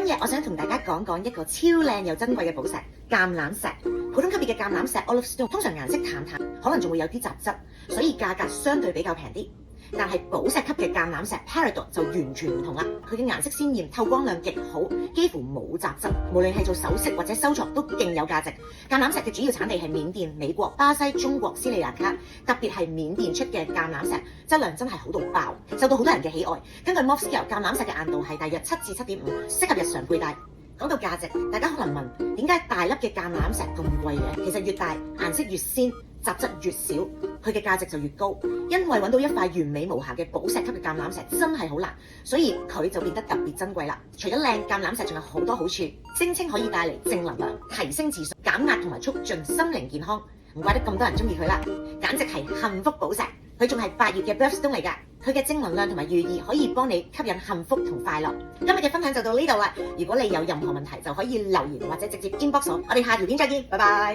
今日我想同大家講講一個超靚又珍貴嘅寶石——橄欖石。普通級別嘅橄欖石 Olive Stone 通常顏色淡淡，可能仲會有啲雜質，所以價格相對比較平啲。但係寶石級嘅橄欖石 Peridot 就完全唔同啦，佢嘅顏色鮮豔，透光量極好，幾乎冇雜質，無論係做首飾或者收藏都勁有價值。橄欖石嘅主要產地係緬甸、美國、巴西、中國、斯里蘭卡，特別係緬甸出嘅橄欖石質量真係好到爆，受到好多人嘅喜愛。根據 MOF Scale，橄欖石嘅硬度係大約7至7.5，適合日常佩戴。講到價值，大家可能問點解大粒嘅橄欖石咁貴嘅？其實越大，顏色越鮮，雜質越少，佢嘅價值就越高。因為揾到一塊完美無瑕嘅寶石級嘅橄欖石真係好難，所以佢就變得特別珍貴啦。除咗靚，橄欖石仲有好多好處，聲稱可以帶嚟正能量、提升自信、減壓同埋促進心靈健康。唔怪得咁多人中意佢啦，簡直係幸福寶石。佢仲係8月嘅 Birthstone 嚟㗎，佢嘅正能量同埋寓意可以幫你吸引幸福同快樂。今日嘅分享就到呢度啦，如果你有任何問題就可以留言或者直接 inbox我哋下條片再見，拜拜。